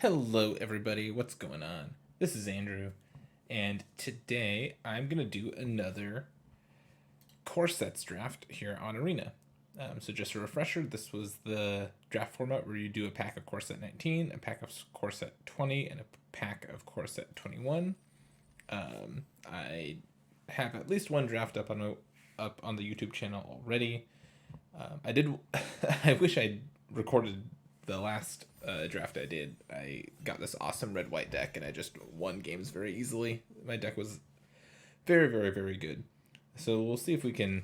Hello, everybody. What's going on? This is Andrew, and today I'm going to do another core sets draft here on Arena. So, just a refresher, this was the draft format where you do a pack of core set 19, a pack of core set 20, and a pack of core set 21. I have at least one draft up on the YouTube channel already. I did. I wish I recorded the last draft I did. I got this awesome red white deck, and I just won games very easily. My deck was very, very, very good. So we'll see if we can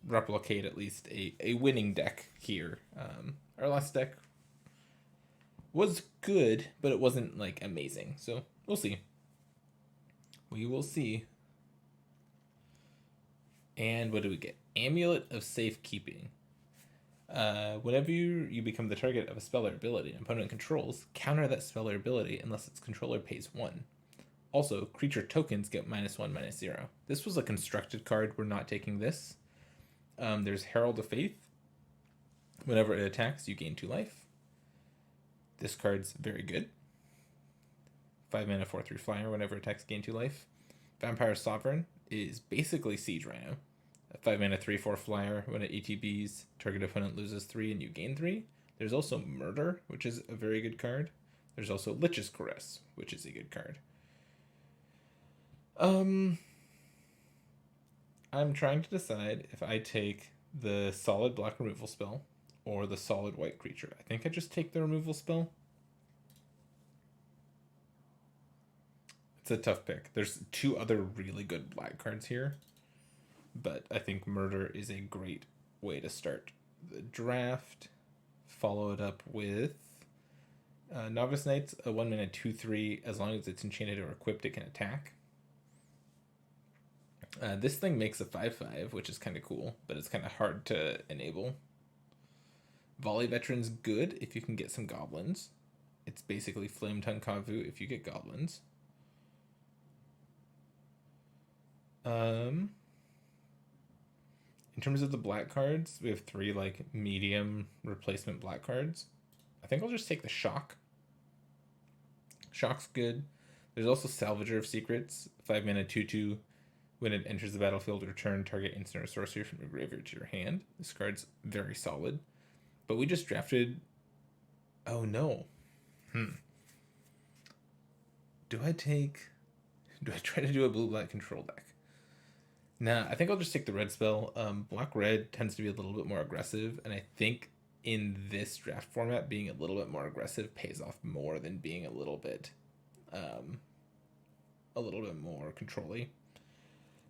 replicate at least a winning deck here. Our last deck was good, but it wasn't like amazing. So we'll see. We will see. And what do we get? Amulet of Safekeeping. Whenever you become the target of a spell or ability an opponent controls, counter that spell or ability unless its controller pays 1. Also, creature tokens get -1/-0. This was a constructed card. We're not taking this. There's Herald of Faith. Whenever it attacks, you gain 2 life. This card's very good. 5 mana 4/3 flyer. Whenever it attacks, gain 2 life. Vampire Sovereign is basically Siege Rhino. 5 mana 3/4 flyer. When it ETBs, target opponent loses 3 and you gain 3. There's also Murder, which is a very good card. There's also Lich's Caress, which is a good card. I'm trying to decide if I take the solid black removal spell or the solid white creature. I think I just take the removal spell. It's a tough pick. There's 2 other really good black cards here, but I think Murder is a great way to start the draft. Follow it up with Novice Knights, a 1 mana 2/3. As long as it's enchanted or equipped, it can attack. This thing makes a 5/5, which is kind of cool, but it's kind of hard to enable. Volley Veteran's good if you can get some goblins. It's basically Flame Tongue Kavu if you get goblins. In terms of the black cards, we have 3 like medium replacement black cards. I think I'll just take the Shock. Shock's good. There's also Salvager of Secrets, 5 mana 2/2. When it enters the battlefield, return target instant or sorcery from your graveyard to your hand. This card's very solid. But we just drafted. Oh no. Do I try to do a blue-black control deck? Nah, I think I'll just take the red spell. Black-red tends to be a little bit more aggressive, and I think in this draft format, being a little bit more aggressive pays off more than being a little bit more control-y.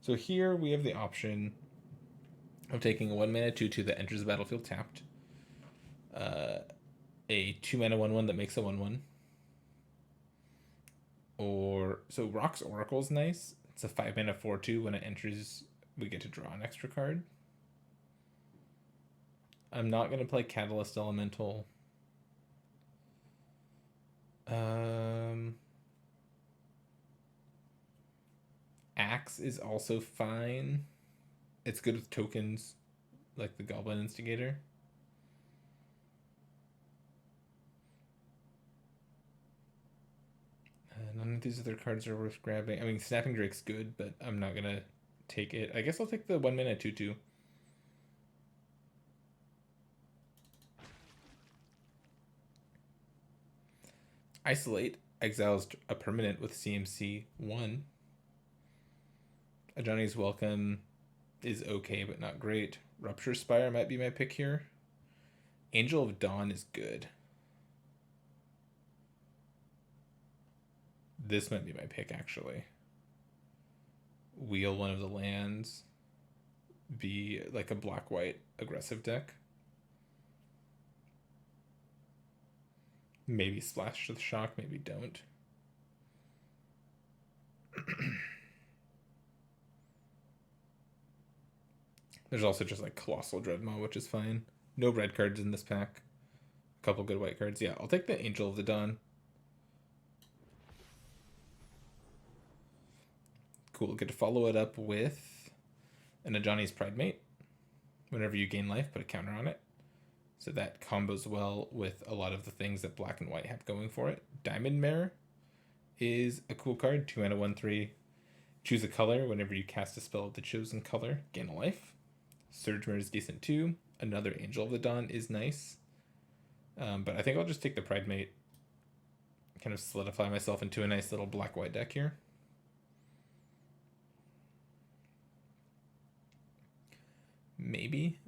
So here we have the option of taking a 1 mana 2/2 that enters the battlefield tapped, a 2 mana 1/1 that makes a 1/1, or so Rock's Oracle's nice. It's a 5 mana 4/2. When it enters, we get to draw an extra card. I'm not going to play Catalyst Elemental. Axe is also fine. It's good with tokens, like the Goblin Instigator. None of these other cards are worth grabbing. I mean, Snapping Drake's good, but I'm not going to take it. I guess I'll take the 1 mana 2/2. Isolate exiles a permanent with CMC 1. Ajani's Welcome is okay, but not great. Rupture Spire might be my pick here. Angel of Dawn is good. This might be my pick, actually. Wheel one of the lands. Be like a black-white aggressive deck. Maybe splash to the Shock, maybe don't. There's also just like Colossal Dreadmaw, which is fine. No red cards in this pack. A couple good white cards. Yeah, I'll take the Angel of the Dawn. Cool. Get to follow it up with an Ajani's Pridemate. Whenever you gain life, put a counter on it. So that combos well with a lot of the things that black and white have going for it. Diamond Mare is a cool card. 2 mana, 1/3. Choose a color. Whenever you cast a spell of the chosen color, gain a life. Surge Mare is decent too. Another Angel of the Dawn is nice. But I think I'll just take the Pride Mate. Kind of solidify myself into a nice little black-white deck here. Maybe.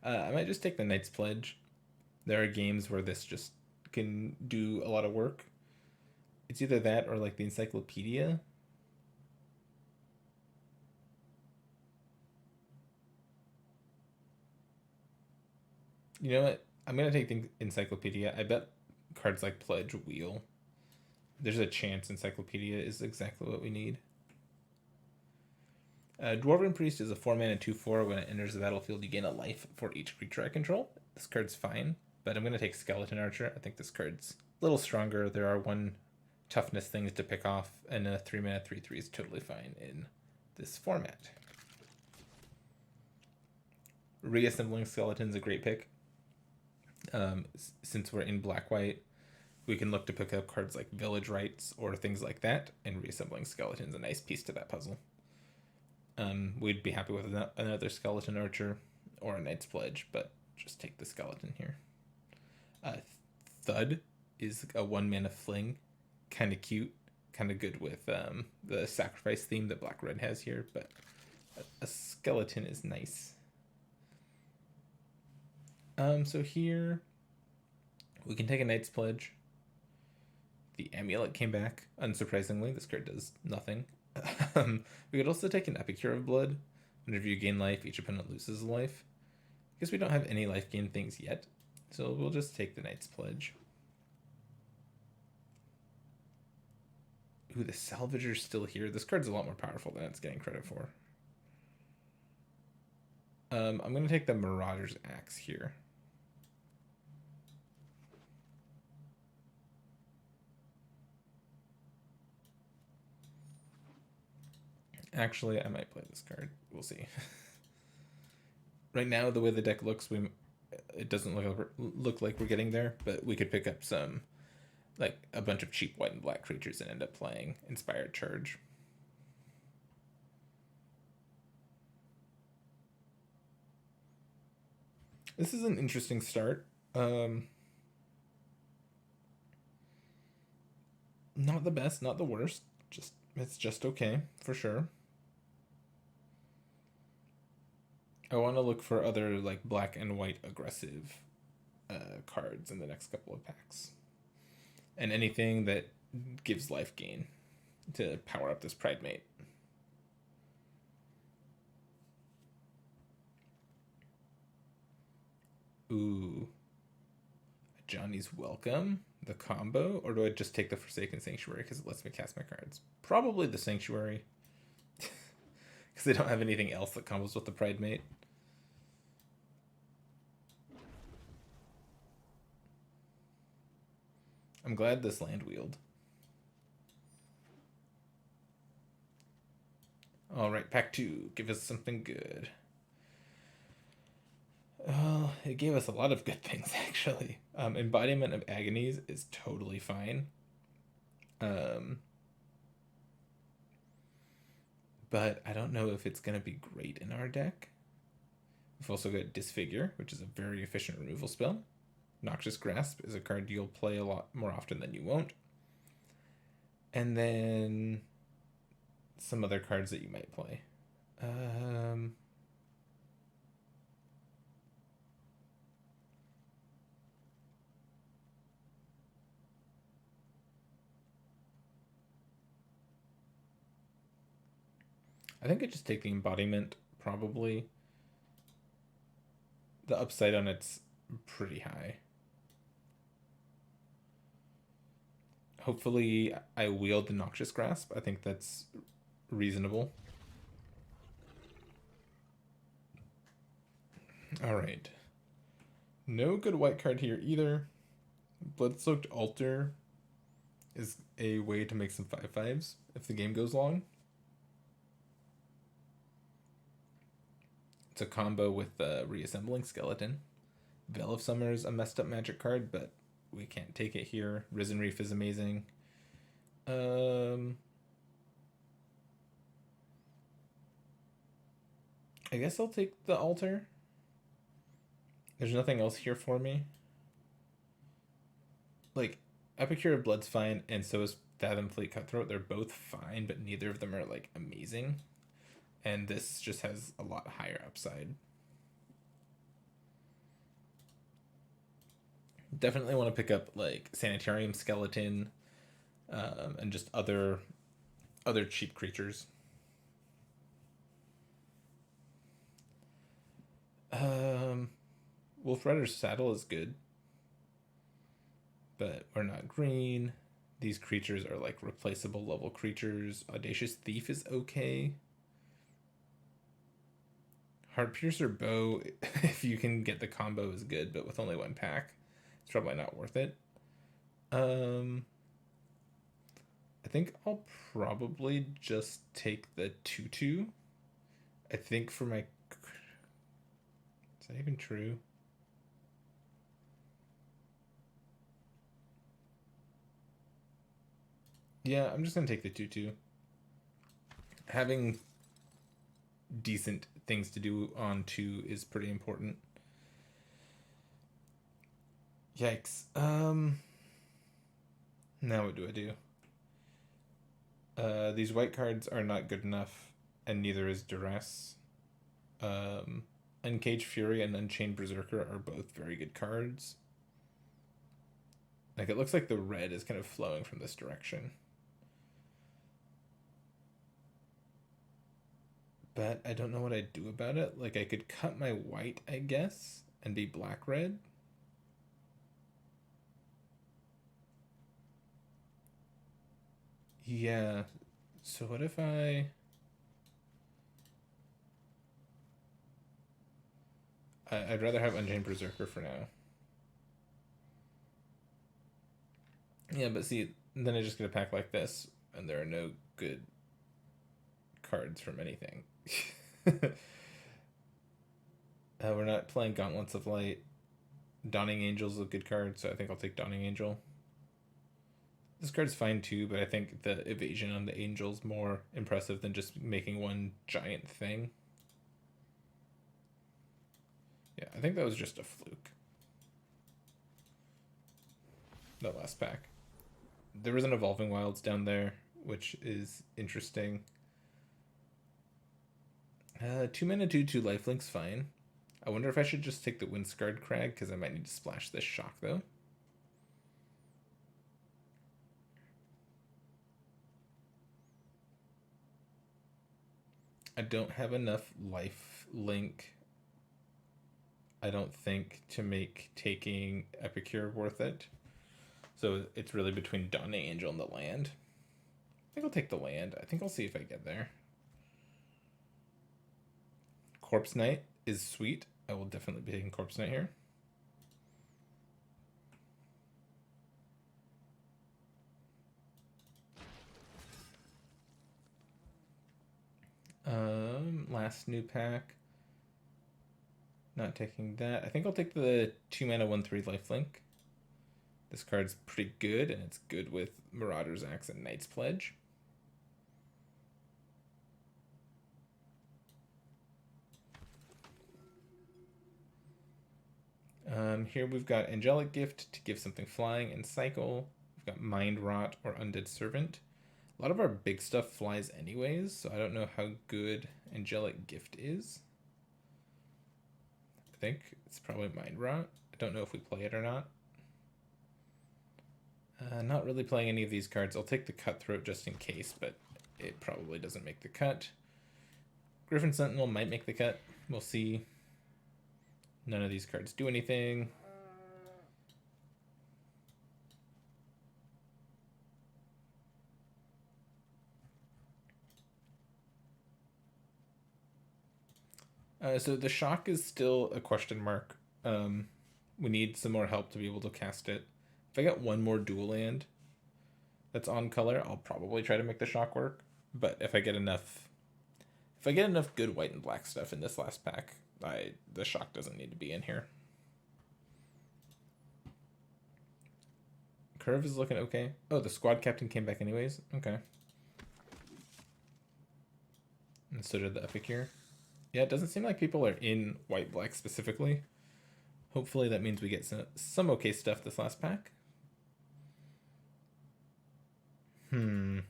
I might just take the Knight's Pledge. There are games where this just can do a lot of work. It's either that or like the Encyclopedia. You know what? I'm going to take the Encyclopedia. I bet cards like Pledge Wheel. There's a chance Encyclopedia is exactly what we need. Dwarven Priest is a 4 mana 2/4. When it enters the battlefield, you gain a life for each creature I control. This card's fine, but I'm going to take Skeleton Archer. I think this card's a little stronger. There are 1 toughness things to pick off, and a 3 mana 3/3 is totally fine in this format. Reassembling Skeleton's a great pick. Since we're in black-white, we can look to pick up cards like Village Rites or things like that, and Reassembling Skeleton's a nice piece to that puzzle. We'd be happy with another Skeleton Archer or a Knight's Pledge, but just take the Skeleton here. Thud is a 1 mana fling. Kind of cute. Kind of good with the sacrifice theme that Black-Red has here, but a Skeleton is nice. So here we can take a Knight's Pledge. The Amulet came back, unsurprisingly. This card does nothing. We could also take an Epicure of Blood. Whenever you gain life, each opponent loses a life. I guess we don't have any life gain things yet, so we'll just take the Knight's Pledge. Ooh, the Salvager's still here. This card's a lot more powerful than it's getting credit for. I'm going to take the Marauder's Axe here. Actually, I might play this card. We'll see. Right now, the way the deck looks, it doesn't look like we're getting there, but we could pick up some, like a bunch of cheap white and black creatures and end up playing Inspired Charge. This is an interesting start. Not the best, not the worst. It's just okay, for sure. I want to look for other like black and white aggressive cards in the next couple of packs. And anything that gives life gain to power up this Pride Mate. Ooh. Johnny's Welcome, the combo, or do I just take the Forsaken Sanctuary because it lets me cast my cards? Probably the Sanctuary. Because they don't have anything else that combos with the Pride Mate. I'm glad this land wheeled. Alright, pack 2. Give us something good. It gave us a lot of good things, actually. Embodiment of Agonies is totally fine. But I don't know if it's going to be great in our deck. We've also got Disfigure, which is a very efficient removal spell. Noxious Grasp is a card you'll play a lot more often than you won't. And then some other cards that you might play. I think I just take the Embodiment, probably. The upside on it's pretty high. Hopefully I wield the Noxious Grasp. I think that's reasonable. Alright. No good white card here either. Blood-Soaked Altar is a way to make some 5/5s if the game goes long. It's a combo with Reassembling Skeleton. Veil of Summer is a messed up magic card, but we can't take it here. Risen Reef is amazing. I guess I'll take the altar. There's nothing else here for me. Like, Epicure of Blood's fine, and so is Fathom Fleet Cutthroat. They're both fine, but neither of them are, like, amazing. And this just has a lot higher upside. Definitely want to pick up, like, Sanitarium Skeleton, and just other cheap creatures. Wolf Rider's Saddle is good, but we're not green. These creatures are like replaceable level creatures. Audacious Thief is okay. Heartpiercer Bow, if you can get the combo, is good, but with only one pack, it's probably not worth it. I think I'll probably just take the 2/2. I think for my... Is that even true? Yeah, I'm just going to take the 2/2. Having decent things to do on 2 is pretty important. Yikes. Now what do I do? These white cards are not good enough, and neither is Duress. Uncaged Fury and Unchained Berserker are both very good cards. Like, it looks like the red is kind of flowing from this direction. But I don't know what I'd do about it. Like, I could cut my white, I guess, and be black-red. Yeah. So what if I'd rather have Unchained Berserker for now. Yeah, but see, then I just get a pack like this, and there are no good cards from anything. We're not playing Gauntlets of Light. Dawning Angel's a good card, so I think I'll take Dawning Angel. This card's fine too, but I think the evasion on the Angel's more impressive than just making one giant thing. Yeah, I think that was just a fluke. That last pack. There was an Evolving Wilds down there, which is interesting. 2 mana 2/2 lifelink's fine. I wonder if I should just take the Windscarred Crag, because I might need to splash this shock, though. I don't have enough life link, I don't think, to make taking Epicure worth it. So it's really between Dawning Angel and the land. I think I'll take the land. I think I'll see if I get there. Corpse Knight is sweet. I will definitely be taking Corpse Knight here. Last new pack. Not taking that. I think I'll take the 2 mana 1/3 lifelink. This card's pretty good, and it's good with Marauder's Axe and Knight's Pledge. Here we've got Angelic Gift to give something flying and cycle. We've got Mind Rot or Undead Servant. A lot of our big stuff flies anyways, so I don't know how good Angelic Gift is. I think it's probably Mind Rot. I don't know if we play it or not. Not really playing any of these cards. I'll take the Cutthroat just in case, but it probably doesn't make the cut. Griffin Sentinel might make the cut. We'll see. None of these cards do anything. So the shock is still a question mark. We need some more help to be able to cast it. If I get one more dual land that's on color, I'll probably try to make the shock work. But if I get enough good white and black stuff in this last pack, the shock doesn't need to be in here. Curve is looking okay. Oh, the squad captain came back anyways. Okay. And so did the Epicure. Yeah, it doesn't seem like people are in white-black specifically. Hopefully that means we get some okay stuff this last pack. Put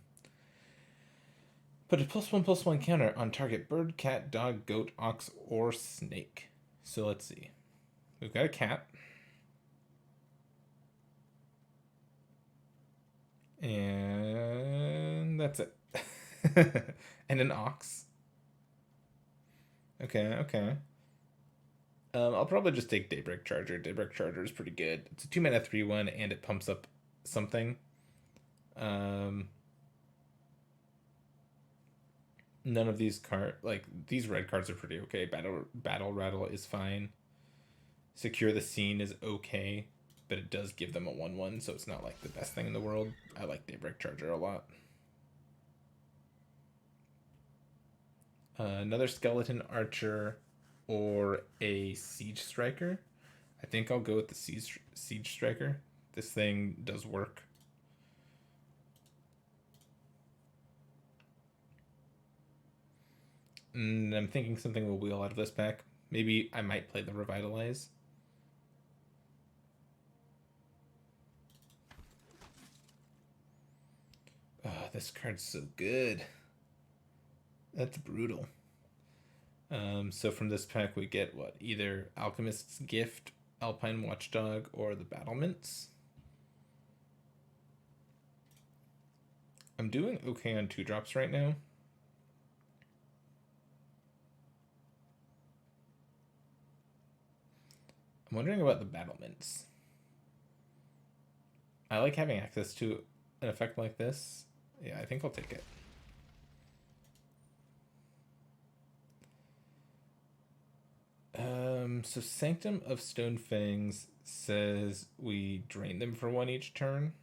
a +1/+1 counter on target bird, cat, dog, goat, ox, or snake. So let's see. We've got a cat. And that's it. And an ox. Okay, okay. I'll probably just take Daybreak Charger. Daybreak Charger is pretty good. It's a 2-mana 3/1 and it pumps up something. None of these these red cards are pretty okay. Battle Rattle is fine. Secure the Scene is okay, but it does give them a 1/1, so it's not like the best thing in the world. I like Daybreak Charger a lot. Another Skeleton Archer or a Siege Striker. I think I'll go with the Siege Striker. This thing does work. And I'm thinking something will wheel out of this pack. Maybe I might play the Revitalize. Oh, this card's so good. That's brutal. So from this pack we get what? Either Alchemist's Gift, Alpine Watchdog, or the Battlements. I'm doing okay on 2-drops right now. I'm wondering about the Battlements. I like having access to an effect like this. Yeah, I think I'll take it. So Sanctum of Stonefangs says we drain them for 1 each turn.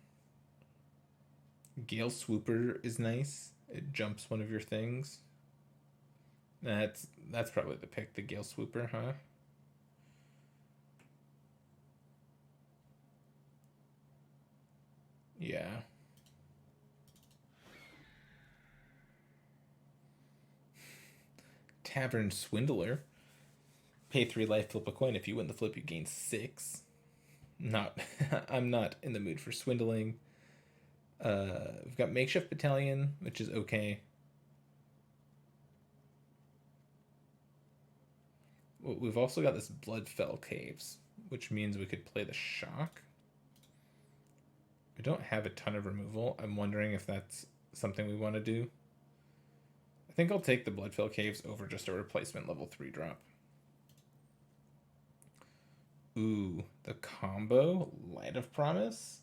Gale Swooper is nice. It jumps one of your things. That's probably the pick, the Gale Swooper, huh? Yeah. Tavern Swindler. Pay 3 life, flip a coin. If you win the flip, you gain 6. Not, I'm not in the mood for swindling. We've got Makeshift Battalion, which is okay. We've also got this Bloodfell Caves, which means we could play the Shock. We don't have a ton of removal. I'm wondering if that's something we want to do. I think I'll take the Bloodfell Caves over just a replacement level 3 drop. Ooh, the combo, Light of Promise.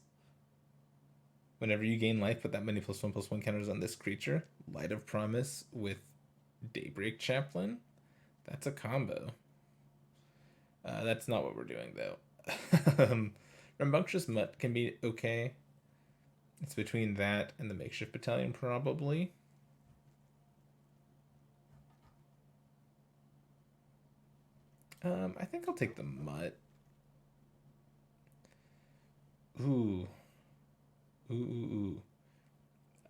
Whenever you gain life, put that many +1/+1 counters on this creature. Light of Promise with Daybreak Chaplain. That's a combo. That's not what we're doing, though. Rambunctious Mutt can be okay. It's between that and the Makeshift Battalion, probably. I think I'll take the Mutt. Ooh. Ooh.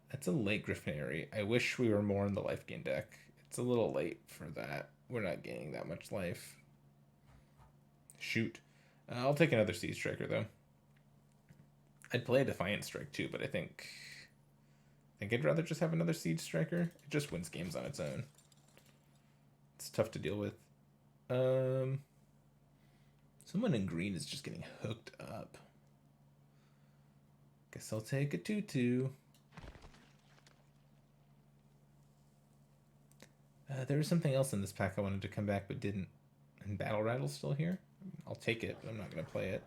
That's a late Griffinary. I wish we were more in the life gain deck. It's a little late for that. We're not gaining that much life. Shoot. I'll take another Siege Striker, though. I'd play a Defiant Strike, too, but I think I'd rather just have another Siege Striker. It just wins games on its own. It's tough to deal with. Someone in green is just getting hooked up. Guess I'll take a 2/2. There was something else in this pack I wanted to come back but didn't. And Battle Rattle's still here? I'll take it, but I'm not going to play it.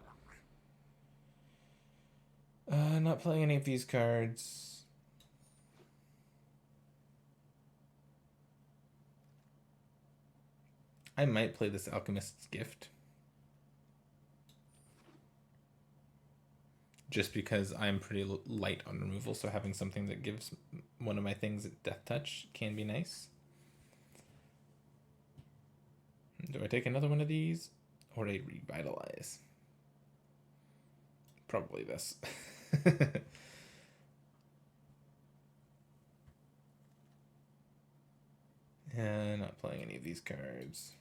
Not playing any of these cards. I might play this Alchemist's Gift. Just because I'm pretty light on removal, so having something that gives one of my things Death Touch can be nice. Do I take another one of these? Or a Revitalize? Probably this. And not playing any of these cards.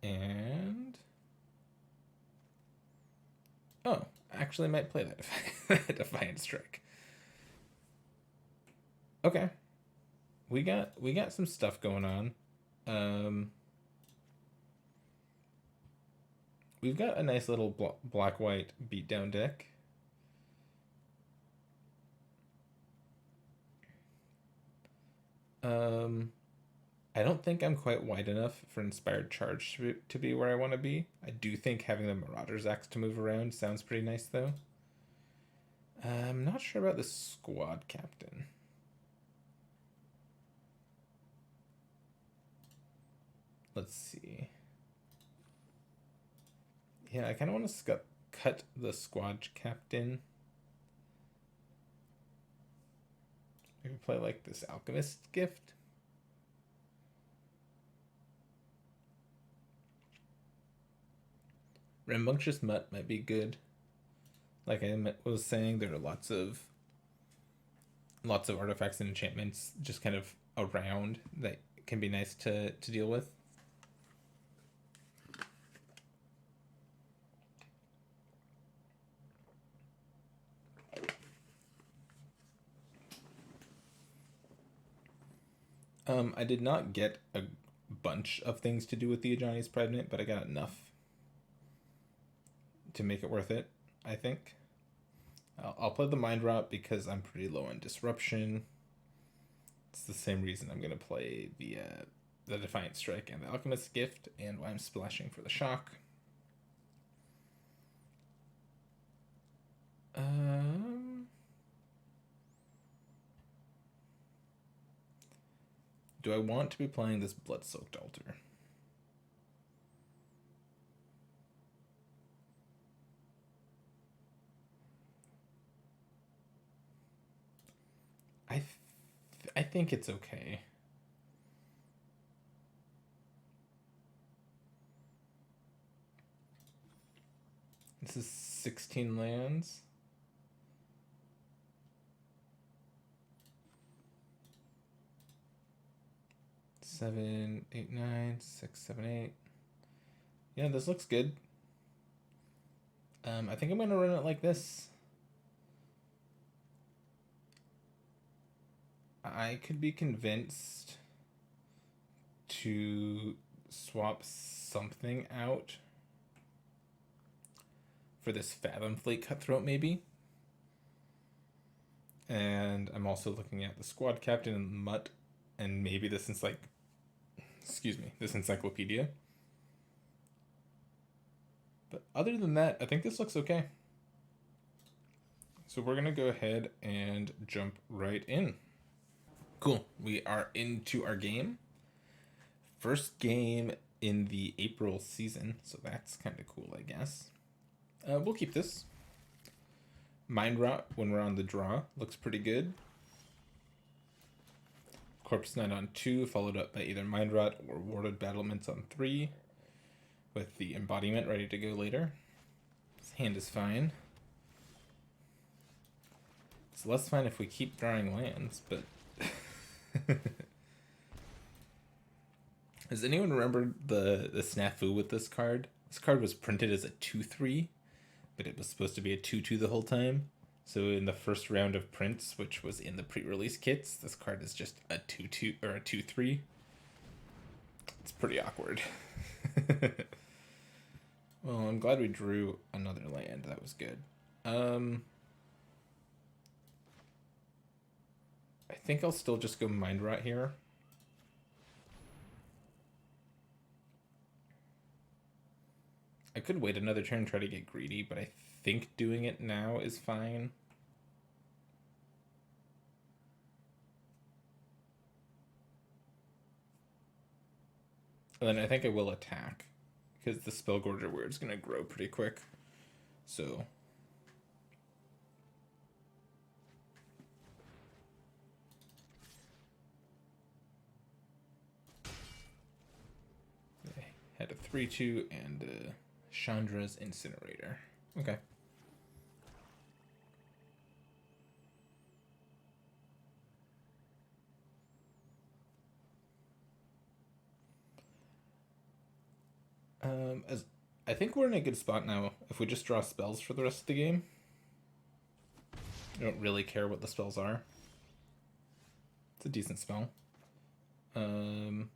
And oh, actually might play that Defiant Strike. Okay. We got some stuff going on. We've got a nice little black-white beatdown deck. I don't think I'm quite wide enough for Inspired Charge to be where I want to be. I do think having the Marauder's Axe to move around sounds pretty nice, though. I'm not sure about the squad captain. Let's see. Yeah, I kind of want to cut the squad captain. Maybe play like this Alchemist Gift. Rambunctious Mutt might be good. Like I was saying, there are lots of artifacts and enchantments just kind of around that can be nice to deal with. I did not get a bunch of things to do with the Ajani's Pride Knight, but I got enough to make it worth it, I think. I'll play the Mind Rot because I'm pretty low on Disruption. It's the same reason I'm going to play the Defiant Strike and the Alchemist's Gift, and why I'm splashing for the Shock. Do I want to be playing this Blood-Soaked Altar? I think it's okay. This is 16 lands. Seven, 8, 9, 6, 7, 8. Yeah, this looks good. I think I'm gonna run it like this. I could be convinced to swap something out for this Fathom Fleet Cutthroat, maybe. And I'm also looking at the squad captain and Mutt, and maybe this encyclopedia. But other than that, I think this looks okay. So we're gonna go ahead and jump right in. Cool, we are into our game. First game in the April season, so that's kind of cool, I guess. We'll keep this. Mind Rot when we're on the draw looks pretty good. Corpse Knight on 2, followed up by either Mind Rot or Warded Battlements on 3, with the Embodiment ready to go later. This hand is fine. It's less fine if we keep drawing lands, but... Does anyone remember the snafu with this card? This card was printed as a 2/3, but it was supposed to be a 2/2 the whole time. So in the first round of prints, which was in the pre-release kits, this card is just a 2/2 or a 2/3. It's pretty awkward. Well, I'm glad we drew another land. That was good. I think I'll still just go Mind Rot here. I could wait another turn and try to get greedy, but I think doing it now is fine. And then I think I will attack, because the Spellgorger Weird is going to grow pretty quick. So... 3/2 and Chandra's Incinerator. Okay. As I think we're in a good spot now. If we just draw spells for the rest of the game, I don't really care what the spells are. It's a decent spell. I'm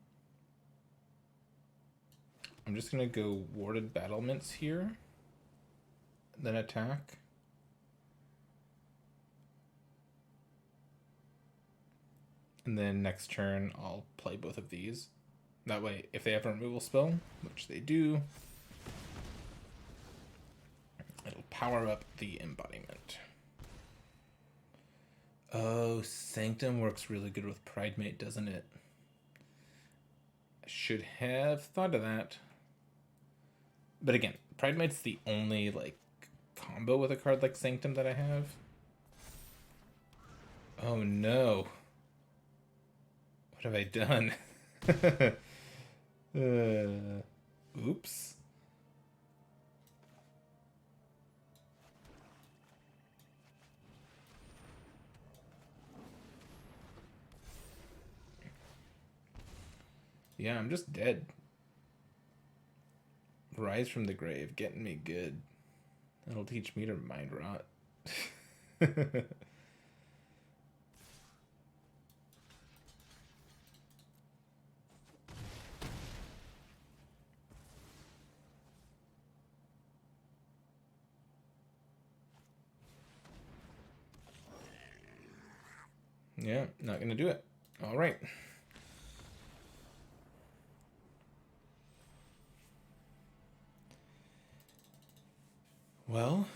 just gonna go Warded Battlements here, then attack. And then next turn, I'll play both of these. That way, if they have a removal spell, which they do, it'll power up the embodiment. Oh, Sanctum works really good with Pridemate, doesn't it? I should have thought of that. But again, Pridemate's the only, like, combo with a card like Sanctum that I have. Oh no. What have I done? Oops. Yeah, I'm just dead. Rise from the grave, getting me good. That'll teach me to mind rot. Yeah, not gonna do it. All right. Well,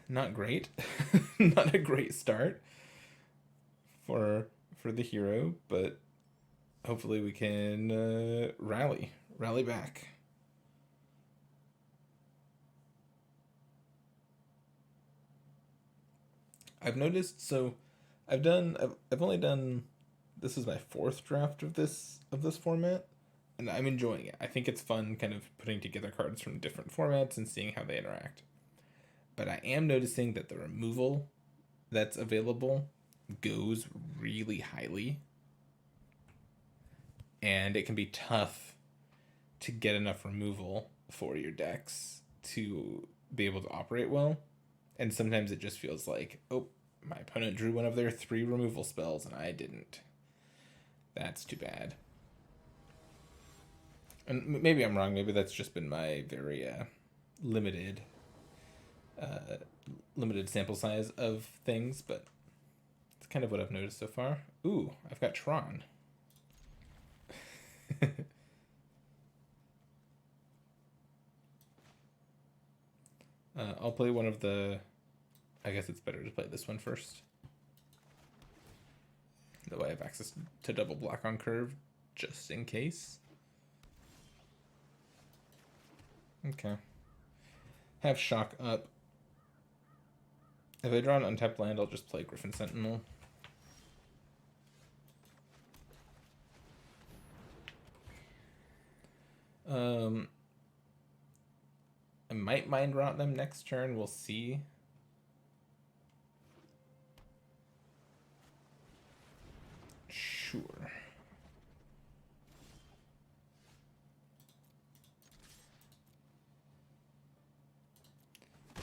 not great. Not a great start for the hero, but hopefully we can rally back. I've noticed, so I've only done, this is my 4th draft of this format, and I'm enjoying it. I think it's fun kind of putting together cards from different formats and seeing how they interact. But I am noticing that the removal that's available goes really highly. And it can be tough to get enough removal for your decks to be able to operate well. And sometimes it just feels like, oh, my opponent drew one of their 3 removal spells and I didn't. That's too bad. And maybe I'm wrong. Maybe that's just been my very limited sample size of things, but it's kind of what I've noticed so far. Ooh, I've got Tron. I'll play one of the... I guess it's better to play this one first. That way I have access to double block on curve, just in case. Okay. Have Shock up. If I draw an untapped land, I'll just play Griffin Sentinel. I might mind rot them next turn. We'll see. Sure.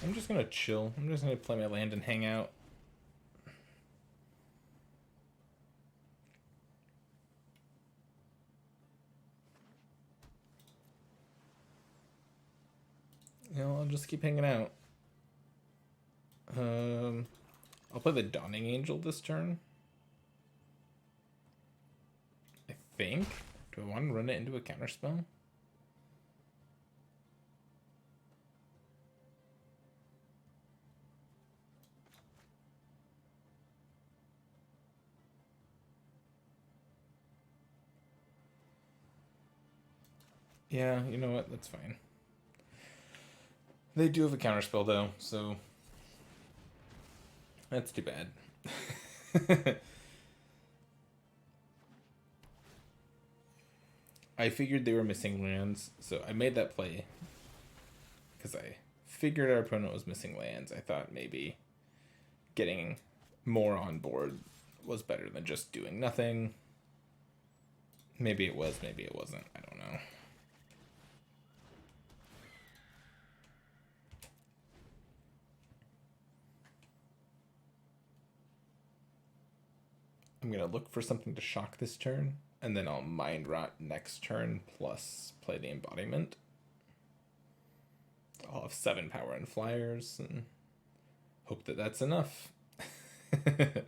I'm just gonna chill. I'm just gonna play my land and hang out. You know, I'll just keep hanging out. I'll play the Dawning Angel this turn. I think. Do I want to run it into a counterspell? Yeah, you know what? That's fine. They do have a counterspell though, so that's too bad. I figured they were missing lands, so I made that play because I figured our opponent was missing lands. I thought maybe getting more on board was better than just doing nothing. Maybe it was, maybe it wasn't. I don't know. I'm going to look for something to shock this turn, and then I'll Mind Rot next turn, plus play the Embodiment. I'll have 7 power and flyers, and hope that that's enough. It's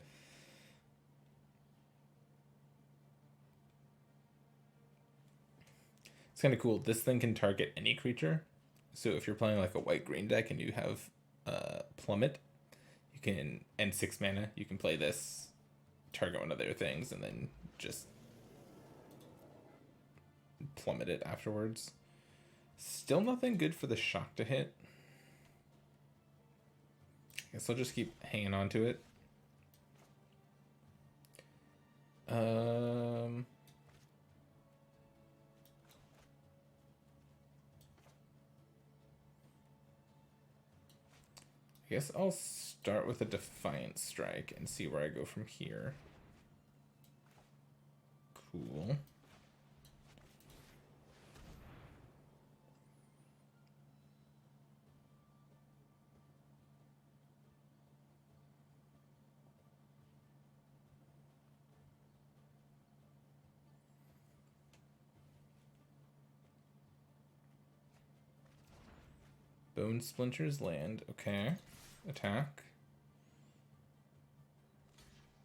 kind of cool. This thing can target any creature. So if you're playing like a white-green deck and you have Plummet, you can, and 6 mana, you can play this, target one of their things, and then just plummet it afterwards. Still nothing good for the shock to hit. I guess I'll just keep hanging on to it. I guess I'll start with a Defiant Strike and see where I go from here. Cool. Bone Splinters land. Okay. Attack.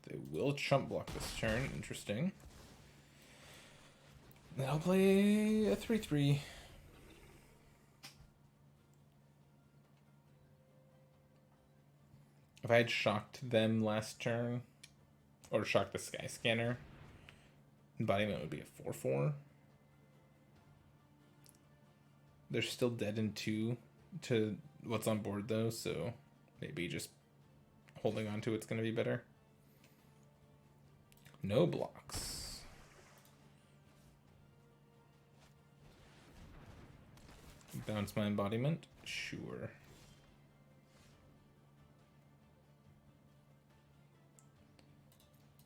They will chump block this turn. Interesting. Then I'll play a 3/3. If I had shocked them last turn, or shocked the Sky Scanner, Embodiment would be a 4/4. They're still dead in 2 to what's on board though, so maybe just holding on to it's going to be better. No blocks. Bounce my Embodiment? Sure.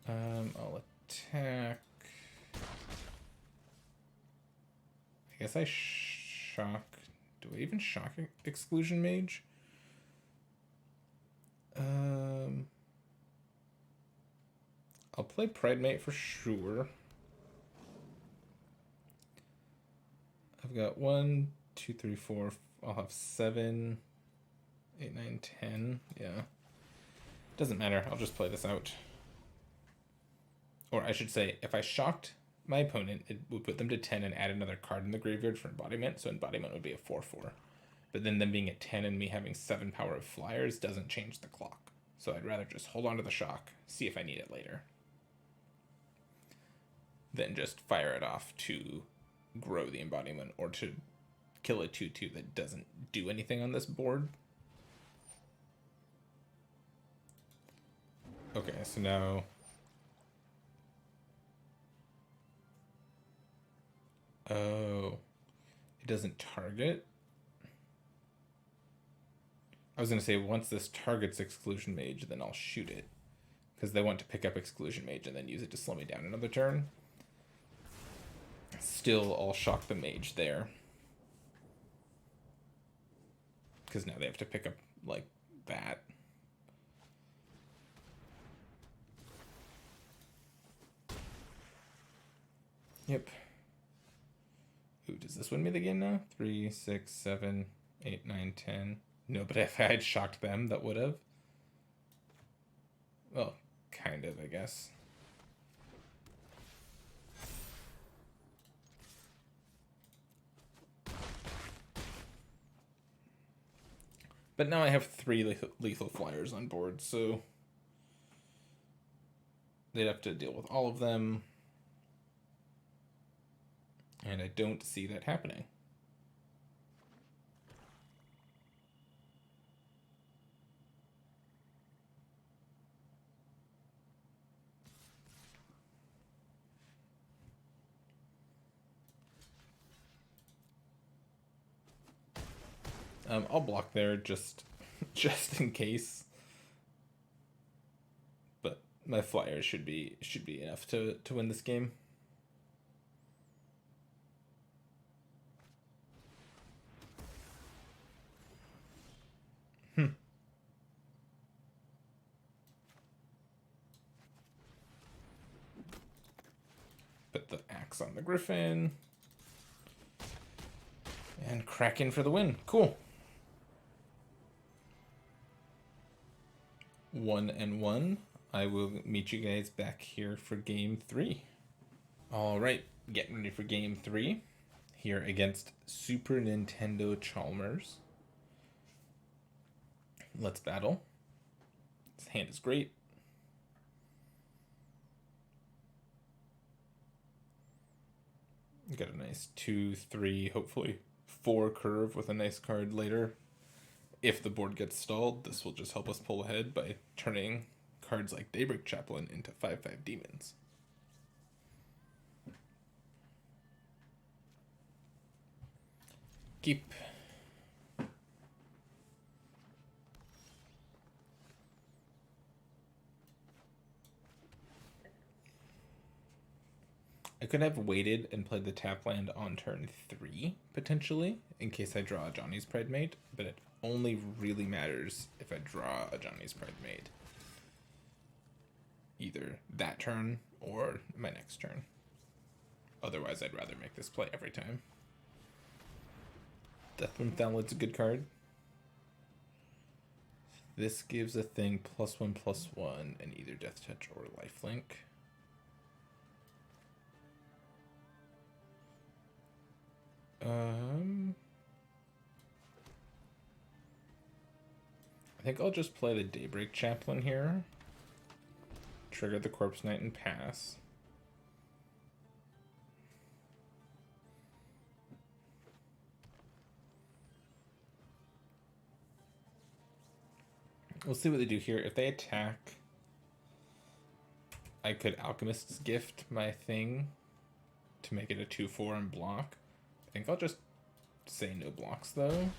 I'll attack. I guess I shock. Do I even shock Exclusion Mage? I'll play Pridemate for sure. I've got 1, 2, 3, 4. I'll have 7, 8, 9, 10. Yeah. Doesn't matter. I'll just play this out. Or I should say, if I shocked my opponent, it would put them to 10 and add another card in the graveyard for Embodiment, so Embodiment would be a 4/4. But then them being at 10 and me having 7 power of flyers doesn't change the clock. So I'd rather just hold on to the shock, see if I need it later, than just fire it off to grow the Embodiment or to kill a 2/2 that doesn't do anything on this board. Okay, so now... Oh, it doesn't target? I was going to say, once this targets Exclusion Mage, then I'll shoot it. Because they want to pick up Exclusion Mage and then use it to slow me down another turn. Still, I'll shock the Mage there. Because now they have to pick up, like, that. Yep. Ooh, does this win me the game now? 3, 6, 7, 8, 9, 10. No, but if I had shocked them, that would have. Well, kind of, I guess. But now I have 3 lethal flyers on board, so they'd have to deal with all of them. And I don't see that happening. I'll block there just just in case. But my flyer should be enough to win this game. Put the axe on the griffin. And Kraken for the win. Cool. 1-1. I will meet you guys back here for game 3. All right, getting ready for game 3 here against Super Nintendo Chalmers. Let's battle. This hand is great. Got a nice 2, 3, hopefully 4 curve with a nice card later. If the board gets stalled, this will just help us pull ahead by turning cards like Daybreak Chaplain into 5/5 demons. Keep. I could have waited and played the tap land on turn 3, potentially, in case I draw a Johnny's Pride Mate, but it only really matters if I draw a Johnny's Pride Mate. Either that turn or my next turn. Otherwise, I'd rather make this play every time. Deathwind Thallid's a good card. This gives a thing +1/+1 and either Death Touch or Lifelink. I think I'll just play the Daybreak Chaplain here. Trigger the Corpse Knight and pass. We'll see what they do here. If they attack, I could Alchemist's Gift my thing to make it a 2/4 and block. I think I'll just say no blocks though.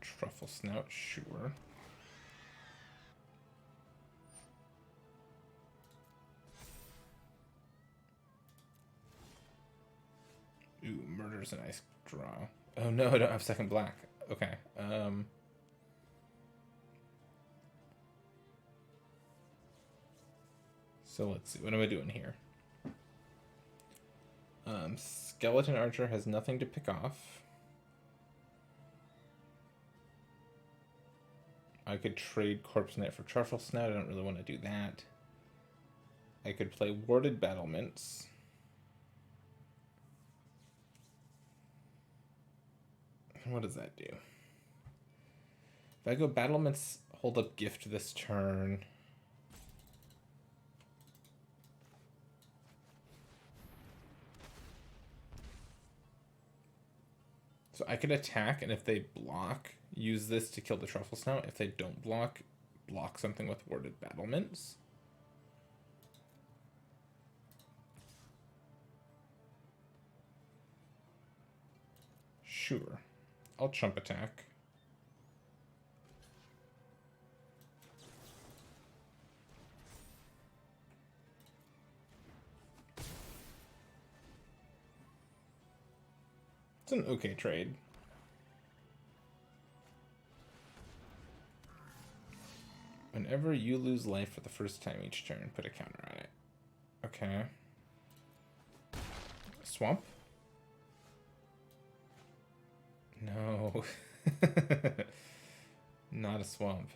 Truffle Snout, sure. Ooh, Murder's a nice draw. Oh no, I don't have second black. Okay. So let's see. What am I doing here? Skeleton Archer has nothing to pick off. I could trade Corpse Knight for Truffle Snout. I don't really want to do that. I could play Warded Battlements. What does that do? If I go Battlements, hold up Gift this turn. So I could attack, and if they block, use this to kill the Truffle Snout. If they don't block, block something with Warded Battlements. Sure. I'll chump attack. It's an okay trade. Whenever you lose life for the first time each turn, put a counter on it. Okay. Swamp? No. Not a swamp.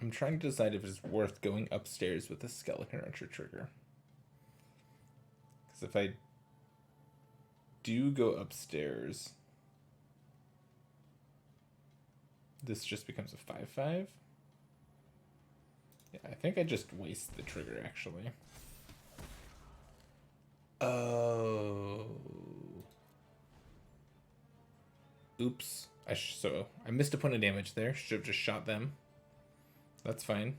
I'm trying to decide if it's worth going upstairs with the Skeleton Archer trigger. Because if I do go upstairs, this just becomes a 5/5. Yeah, I think I just waste the trigger, actually. Oh. Oops. So I missed a point of damage there. Should have just shot them. That's fine.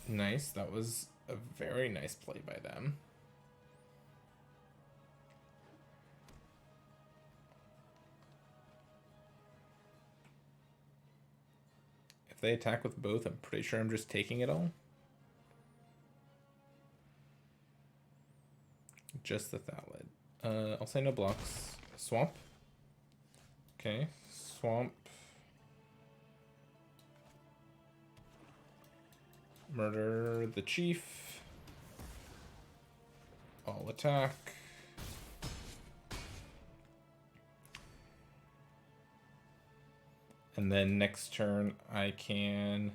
Nice. That was a very nice play by them. If they attack with both, I'm pretty sure I'm just taking it all. Just the Thallid. I'll say no blocks. Swamp. Okay. Swamp. Murder the chief. All attack. And then next turn I can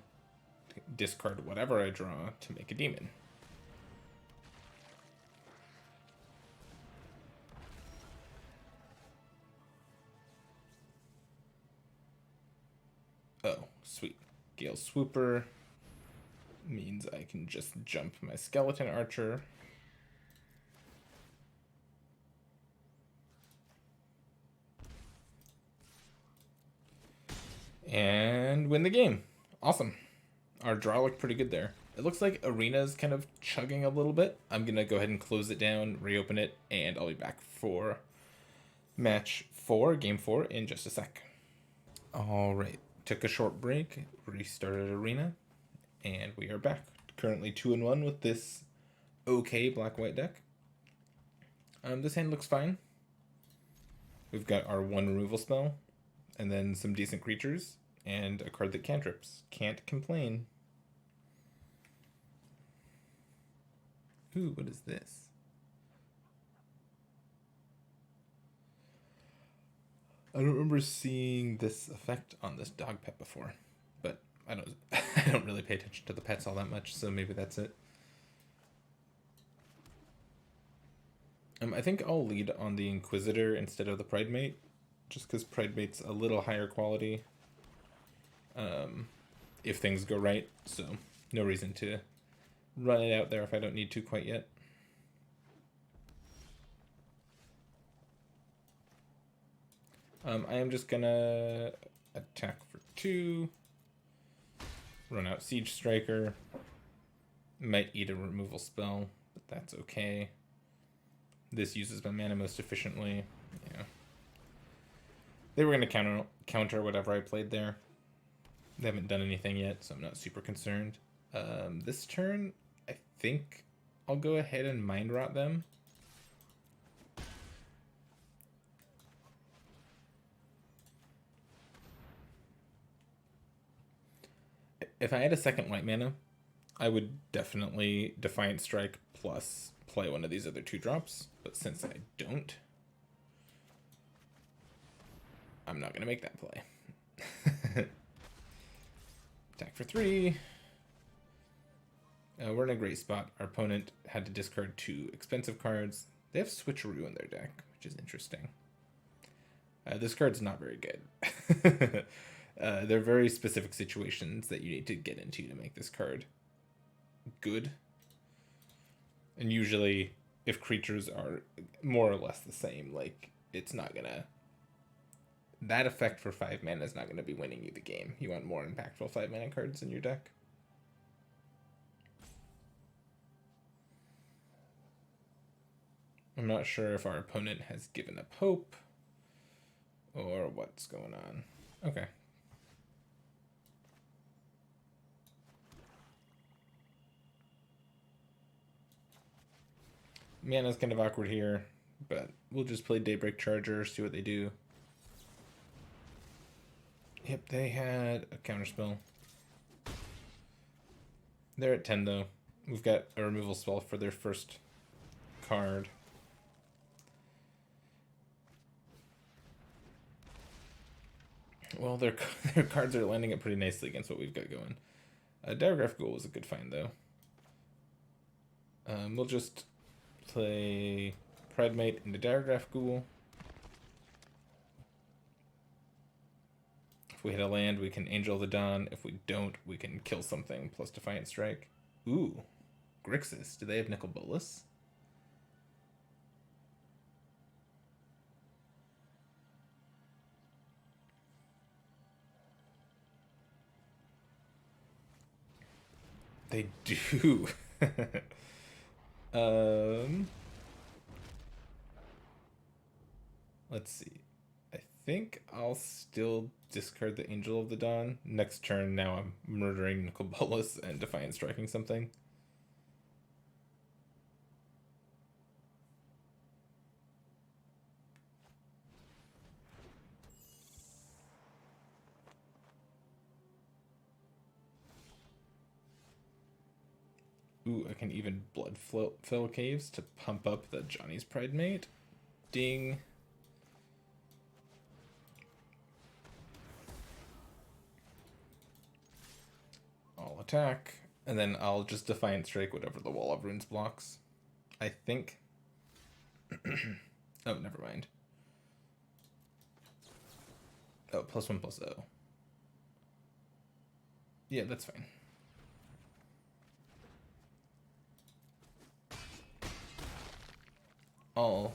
discard whatever I draw to make a demon. Oh, sweet. Gale Swooper means I can just jump my Skeleton Archer. And win the game. Awesome. Our draw looked pretty good there. It looks like Arena's kind of chugging a little bit. I'm going to go ahead and close it down, reopen it, and I'll be back for match 4, game 4, in just a sec. All right. Took a short break, restarted Arena, and we are back. Currently 2-1 with this okay black-white deck. This hand looks fine. We've got our 1 removal spell, and then some decent creatures, and a card that cantrips. Can't complain. Ooh, what is this? I don't remember seeing this effect on this dog pet before, but I don't I don't really pay attention to the pets all that much, so maybe that's it. I think I'll lead on the Inquisitor instead of the Pridemate, just because Pridemate's a little higher quality if things go right, so no reason to run it out there if I don't need to quite yet. I am just gonna attack for 2, run out Siege Striker, might eat a removal spell, but that's okay. This uses my mana most efficiently. Yeah. They were gonna counter whatever I played there. They haven't done anything yet, so I'm not super concerned. This turn, I think I'll go ahead and Mind Rot them. If I had a second white mana, I would definitely Defiant Strike plus play one of these other 2-drops, but since I don't, I'm not going to make that play. Attack for 3. We're in a great spot. Our opponent had to discard 2 expensive cards. They have Switcheroo in their deck, which is interesting. This card's not very good. There are very specific situations that you need to get into to make this card good. And usually, if creatures are more or less the same, like, it's not gonna... That effect for 5 mana is not gonna be winning you the game. You want more impactful 5 mana cards in your deck. I'm not sure if our opponent has given up hope or what's going on. Okay. Mana's kind of awkward here, but we'll just play Daybreak Charger, see what they do. Yep, they had a counterspell. They're at 10 though. We've got a removal spell for their first card. Well, their cards are landing up pretty nicely against what we've got going. Diagraph Ghoul was a good find though. We'll just play Pridemate into Diagraph Ghoul. If we hit a land, we can Angel of the Dawn. If we don't, we can kill something plus Defiant Strike. Ooh, Grixis. Do they have Nicol Bolas? They do. Let's see. I think I'll still discard the Angel of the Dawn. Next turn, now I'm murdering Nicol Bolas and Defiant Striking something. Ooh, I can even fill caves to pump up the Johnny's Pride mate. Ding. I'll attack, and then I'll just Defiant Strike whatever the Wall of Runes blocks. I think. Oh, never mind. Oh, +1/+0. Yeah, that's fine.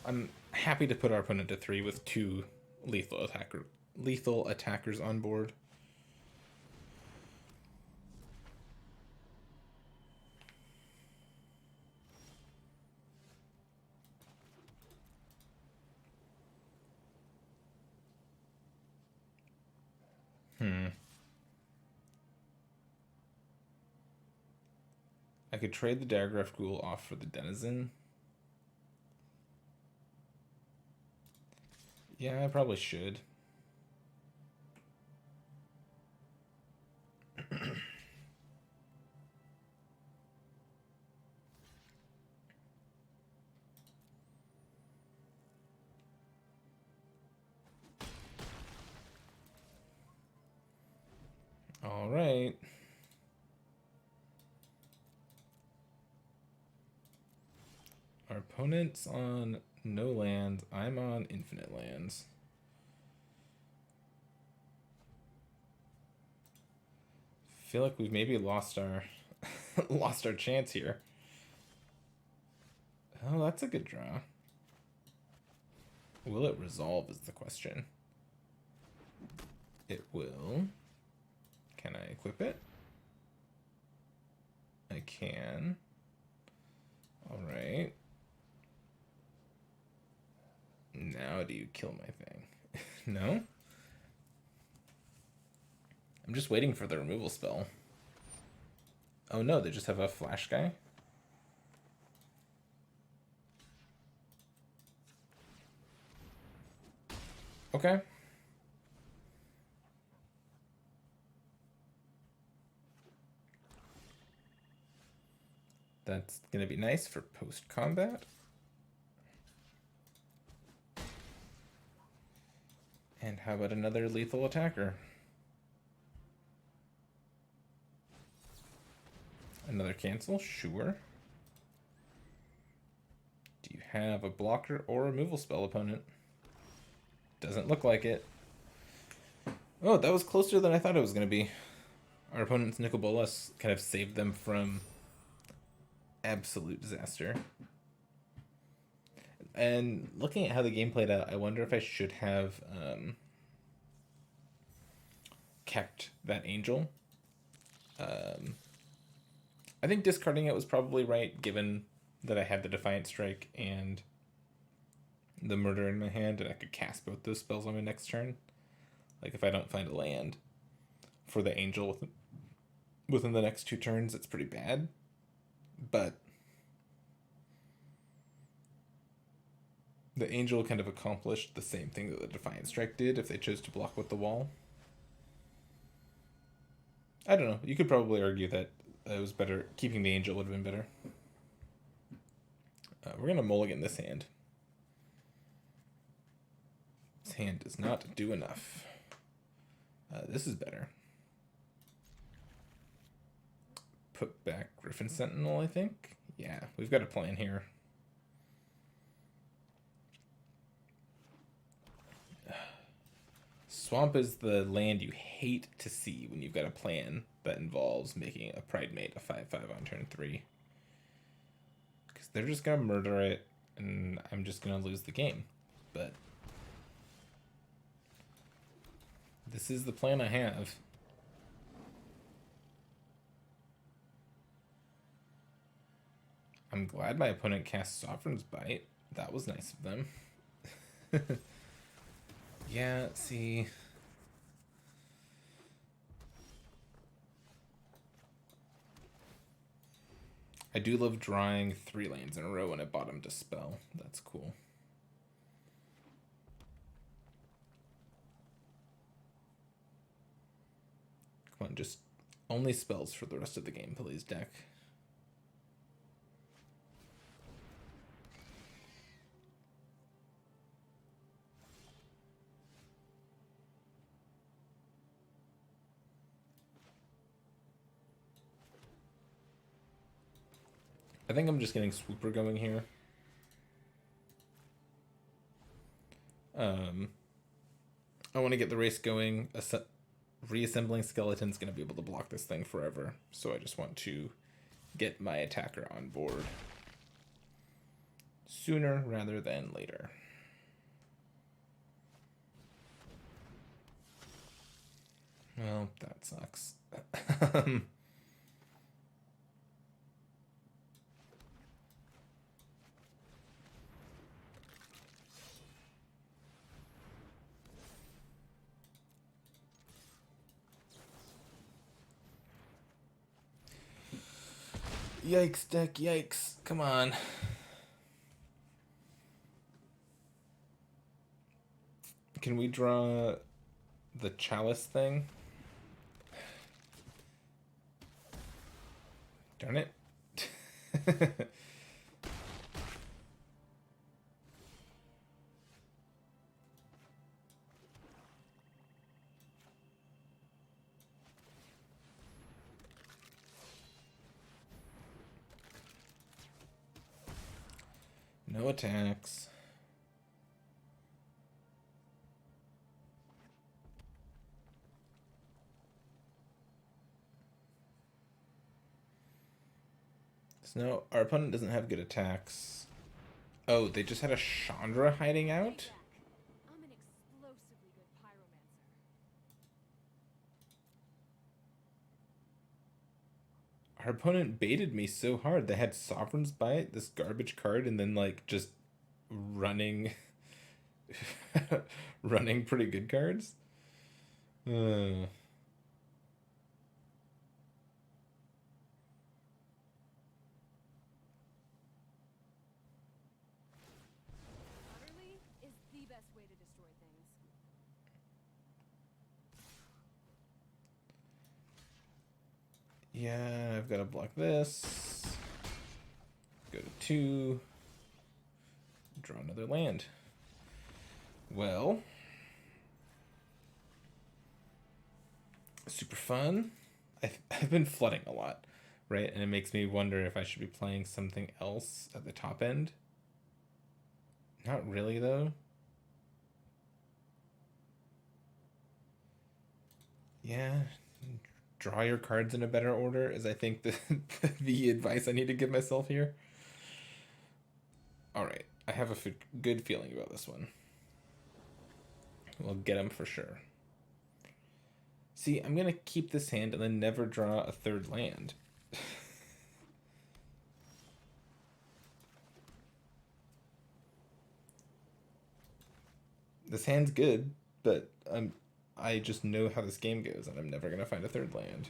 I'm happy to put our opponent to 3 with 2 lethal attackers on board. I could trade the Daggeraf Ghoul off for the Denizen. Yeah, I probably should. All right. Our opponent's on no lands. I'm on infinite lands. Feel like we've maybe lost our lost our chance here. Oh, that's a good draw. Will it resolve is the question. It will. Can I equip it? I can. All right. Now do you kill my thing? No? I'm just waiting for the removal spell. Oh no, they just have a flash guy? Okay. That's gonna be nice for post-combat. And how about another lethal attacker? Another cancel? Sure. Do you have a blocker or removal spell opponent? Doesn't look like it. Oh, that was closer than I thought it was going to be. Our opponent's Nicol Bolas kind of saved them from absolute disaster. And looking at how the game played out, I wonder if I should have kept that Angel. I think discarding it was probably right, given that I had the Defiant Strike and the Murder in my hand, and I could cast both those spells on my next turn. Like, if I don't find a land for the Angel within the next 2 turns, it's pretty bad. But the Angel kind of accomplished the same thing that the Defiant Strike did if they chose to block with the wall. I don't know. You could probably argue that it was better. Keeping the Angel would have been better. We're going to mulligan this hand. This hand does not do enough. This is better. Put back Griffin Sentinel, I think. Yeah, we've got a plan here. Swamp is the land you hate to see when you've got a plan that involves making a Pride Mate a 5/5 on turn 3. Because they're just going to murder it, and I'm just going to lose the game. But this is the plan I have. I'm glad my opponent cast Sovereign's Bite. That was nice of them. Yeah, see. I do love drawing 3 lands in a row when I bottom Dispel. That's cool. Come on, just only spells for the rest of the game, please, deck. I think I'm just getting Swooper going here. I want to get the race going. Reassembling Skeleton's going to be able to block this thing forever, so I just want to get my attacker on board sooner rather than later. Well, that sucks. Yikes, deck, yikes. Come on. Can we draw the Chalice thing? Darn it. No attacks. So no, our opponent doesn't have good attacks. Oh, they just had a Chandra hiding out? I'm an explosively good pyromancer. Our opponent baited me so hard. They had Sovereign's Bite, this garbage card, and then like just running running pretty good cards. Utterly is the best way to destroy things. Yeah, I've got to block this. Go to 2. Draw another land. Well, super fun. I've been flooding a lot, right? And it makes me wonder if I should be playing something else at the top end. Not really, though. Yeah, draw your cards in a better order is, I think, the advice I need to give myself here. All right, I have a good feeling about this one. We'll get him for sure. See, I'm going to keep this hand and then never draw a third land. This hand's good, but I just know how this game goes, and I'm never going to find a third land.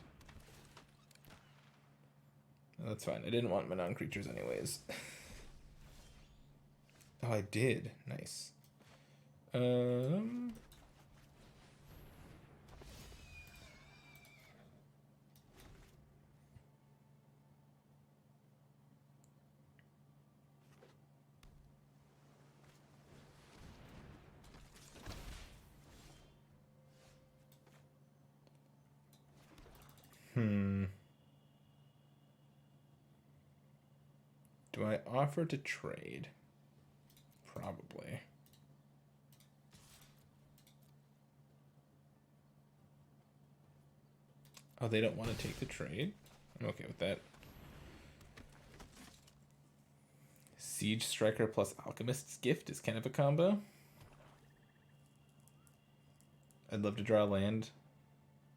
That's fine. I didn't want my non-creatures anyways. Oh, I did. Nice. Do I offer to trade? Probably. Oh, they don't want to take the trade? I'm okay with that. Siege Striker plus Alchemist's Gift is kind of a combo. I'd love to draw a land.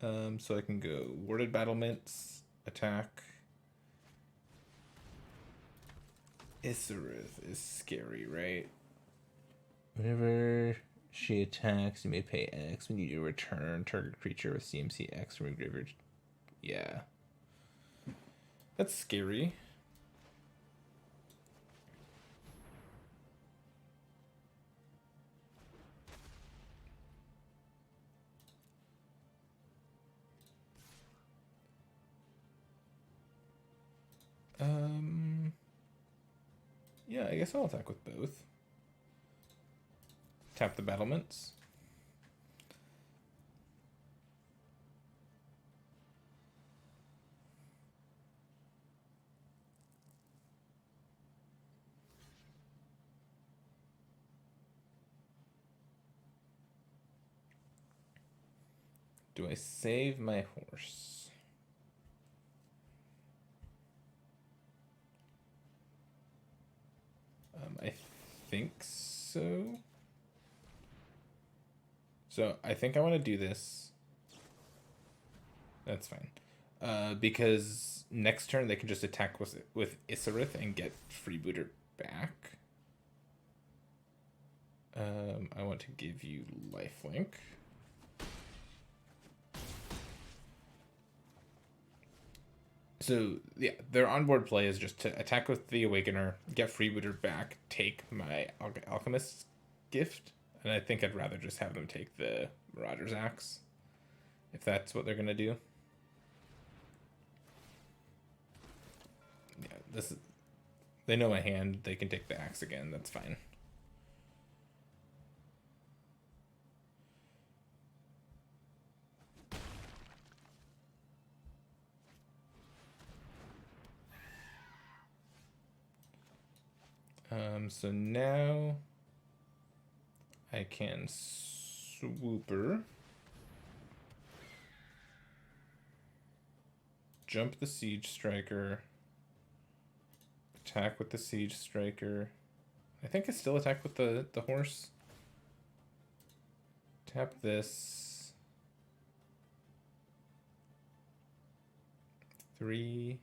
So I can go Warded Battlements, attack. Isarith is scary, right? Whenever she attacks, you may pay X. When you do return target creature with CMC X from your graveyard. Yeah. That's scary. Yeah, I guess I'll attack with both. Tap the battlements. Do I save my horse? I think so. So I think I want to do this. That's fine. Because next turn they can just attack with Isarith and get Freebooter back. I want to give you lifelink. So yeah, their onboard play is just to attack with the Awakener, get Freebooter back, take my Alchemist's Gift, and I think I'd rather just have them take the Marauder's Axe, if that's what they're gonna do. Yeah, this is. They know my hand. They can take the axe again. That's fine. So now I can swooper, jump the Siege Striker, attack with the Siege Striker. I think I still attack with the horse. Tap this. 3.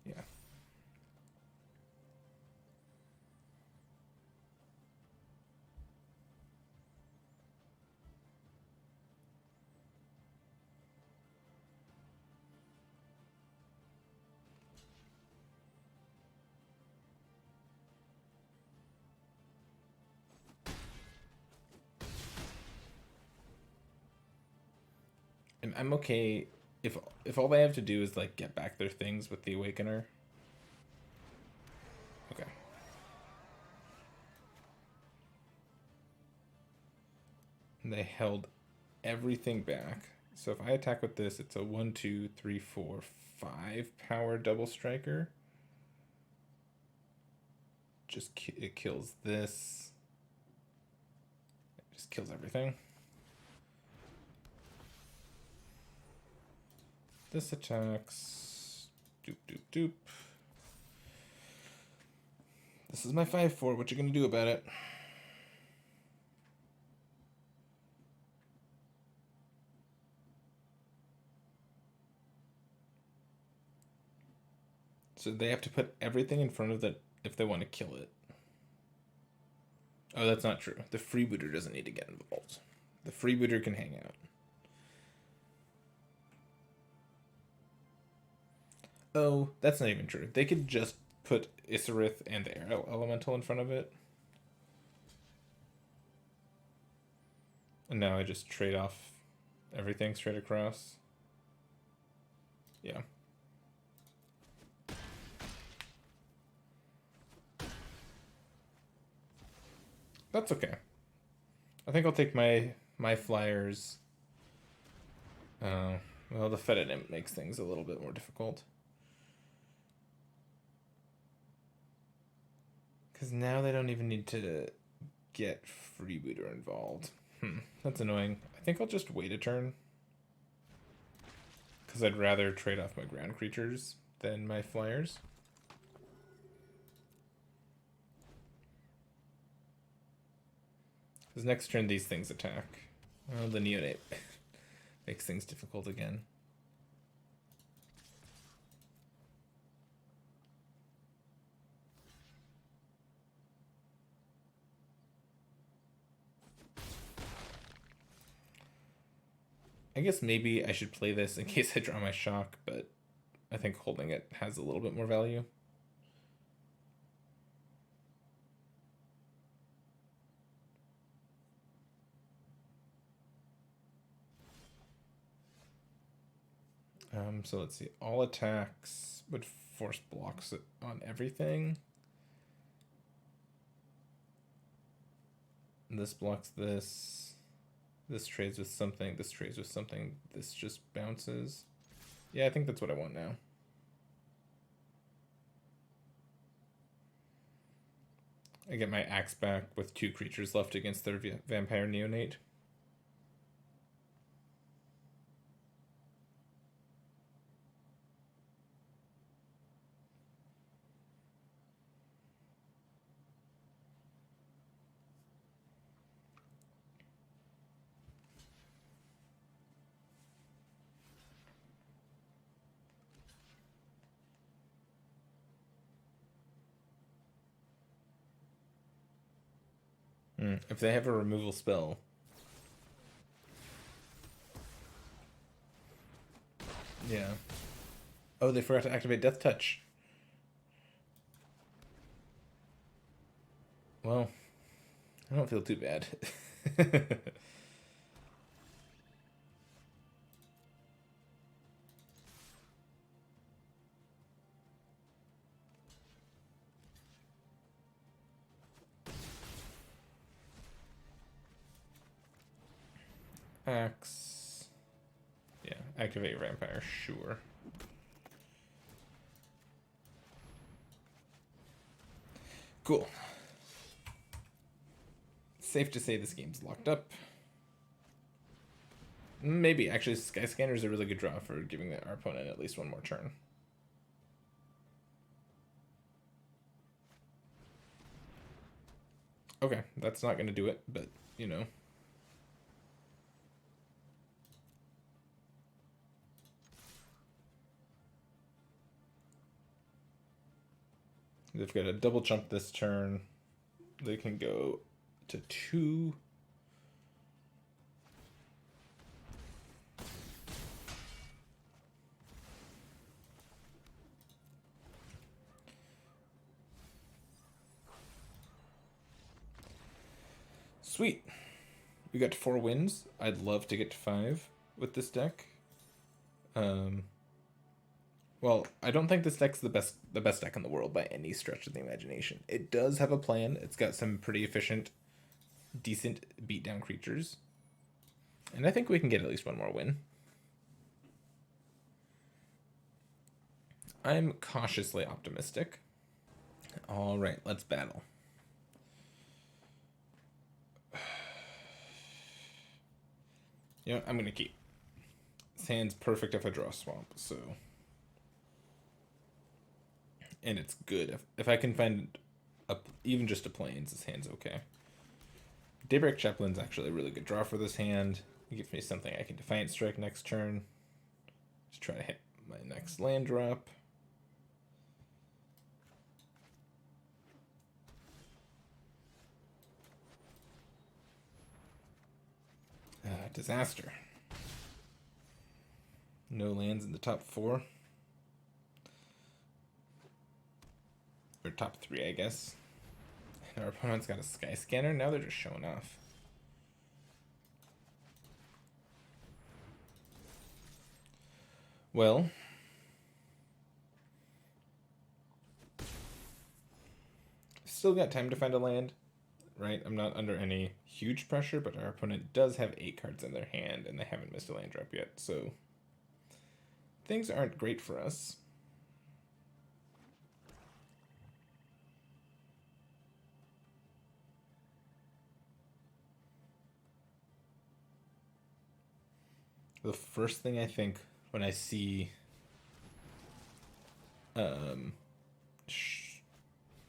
Yeah. And I'm okay if all they have to do is like get back their things with the Awakener. Okay. And they held everything back. So if I attack with this, it's a 1, 2, 3, 4, 5 power double striker. It kills this. It just kills everything. This attacks. Doop, doop, doop. This is my 5/4. What you gonna do about it? So they have to put everything in front of that if they want to kill it. Oh, that's not true. The freebooter doesn't need to get involved. The freebooter can hang out. Oh, that's not even true. They could just put Isarith and the Air Elemental in front of it. And now I just trade off everything straight across. Yeah. That's okay. I think I'll take my flyers. Well, the Fetid Imp makes things a little bit more difficult. Because now they don't even need to get Freebooter involved. That's annoying. I think I'll just wait a turn. Because I'd rather trade off my ground creatures than my flyers. Because next turn these things attack. Oh, the neonate makes things difficult again. I guess maybe I should play this in case I draw my shock, but I think holding it has a little bit more value. So let's see. All attacks would force blocks it on everything. This blocks this. This trades with something. This trades with something. This just bounces. Yeah, I think that's what I want now. I get my axe back with 2 creatures left against their vampire neonate. If they have a removal spell. Yeah. Oh, they forgot to activate Death Touch. Well, I don't feel too bad. Axe. Yeah, activate your vampire, sure. Cool. Safe to say this game's locked up. Maybe, actually, Sky Scanner is a really good draw for giving our opponent at least one more turn. Okay, that's not going to do it, but, you know. They've got a double jump this turn. They can go to 2. Sweet. We got 4 wins. I'd love to get to 5 with this deck. Well, I don't think this deck's the best deck in the world by any stretch of the imagination. It does have a plan. It's got some pretty efficient, decent beatdown creatures. And I think we can get at least one more win. I'm cautiously optimistic. All right, let's battle. You know, I'm going to keep. This hand's perfect if I draw a swamp, so... And it's good. If I can find even just a plains, this hand's okay. Daybreak Chaplain's actually a really good draw for this hand. It gives me something I can Defiant Strike next turn. Just try to hit my next land drop. Disaster. No lands in the top 4. Or top 3, I guess. And our opponent's got a Sky Scanner. Now they're just showing off. Well, still got time to find a land, right? I'm not under any huge pressure, but our opponent does have 8 cards in their hand, and they haven't missed a land drop yet, so things aren't great for us. The first thing I think when I see um,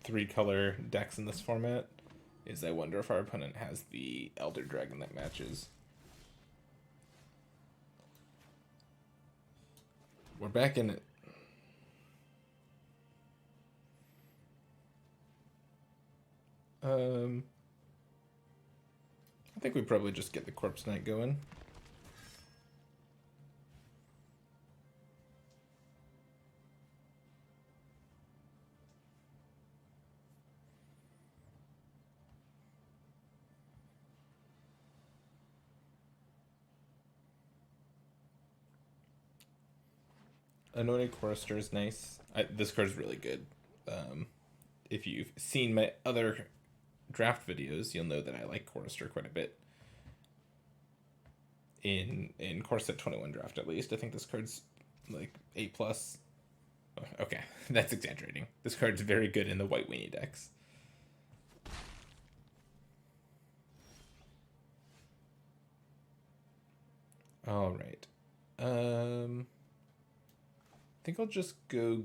3-color decks in this format is I wonder if our opponent has the Elder Dragon that matches. We're back in it. I think we probably just get the Corpse Knight going. Anointed Chorister is nice. This card is really good. If you've seen my other draft videos, you'll know that I like Chorister quite a bit. In Core Set 21 draft, at least, I think this card's like A+. Okay, that's exaggerating. This card's very good in the White Weenie decks. All right. I think I'll just go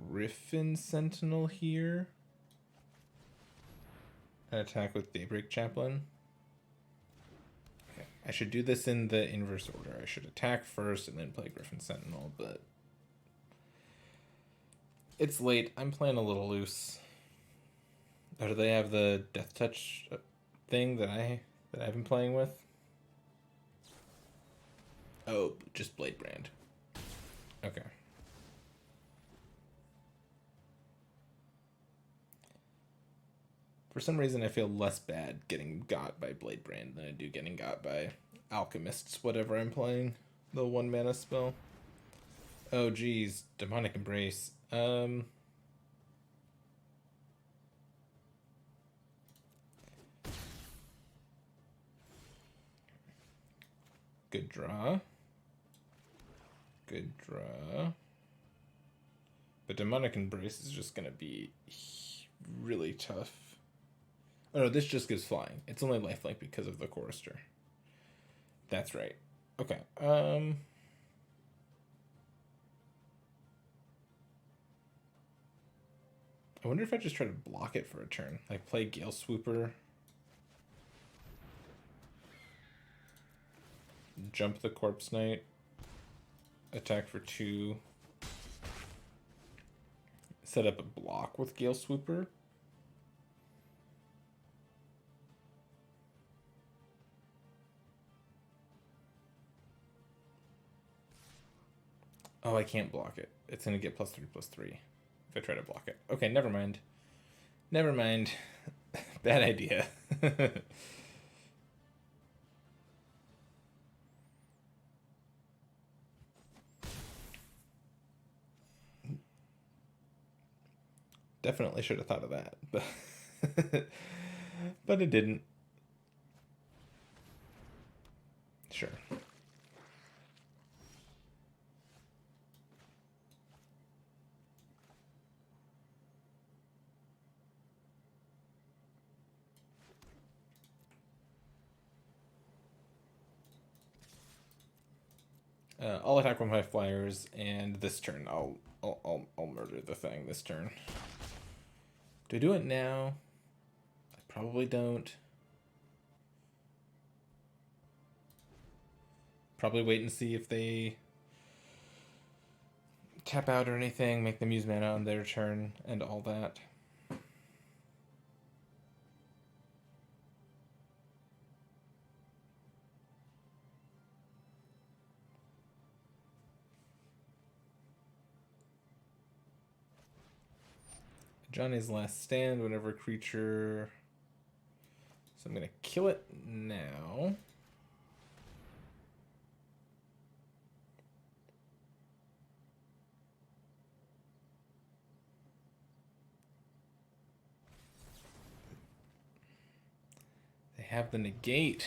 Griffin Sentinel here. And attack with Daybreak Chaplain. Okay, I should do this in the inverse order. I should attack first and then play Griffin Sentinel, but it's late. I'm playing a little loose. Oh, do they have the Death Touch thing that I've been playing with? Oh, just Blade Brand. Okay. For some reason, I feel less bad getting got by Blade Brand than I do getting got by Alchemist's whatever I'm playing. The 1-mana spell. Oh, geez. Demonic Embrace. Good draw. Good draw. But Demonic Embrace is just going to be really tough. Oh no, this just gives flying. It's only lifelink because of the Chorister. That's right. Okay. I wonder if I just try to block it for a turn. Like play Gale Swooper. Jump the Corpse Knight. Attack for 2. Set up a block with Gale Swooper. Oh, I can't block it. It's going to get +3/+3 if I try to block it. Okay, never mind. Never mind. Bad idea. Definitely should have thought of that, but but it didn't. Sure. I'll attack with my flyers, and this turn I'll murder the thing this turn. Do I do it now? I probably don't. Probably wait and see if they tap out or anything, make them use mana on their turn, and all that. Johnny's Last Stand, whenever creature. So I'm going to kill it now. They have the negate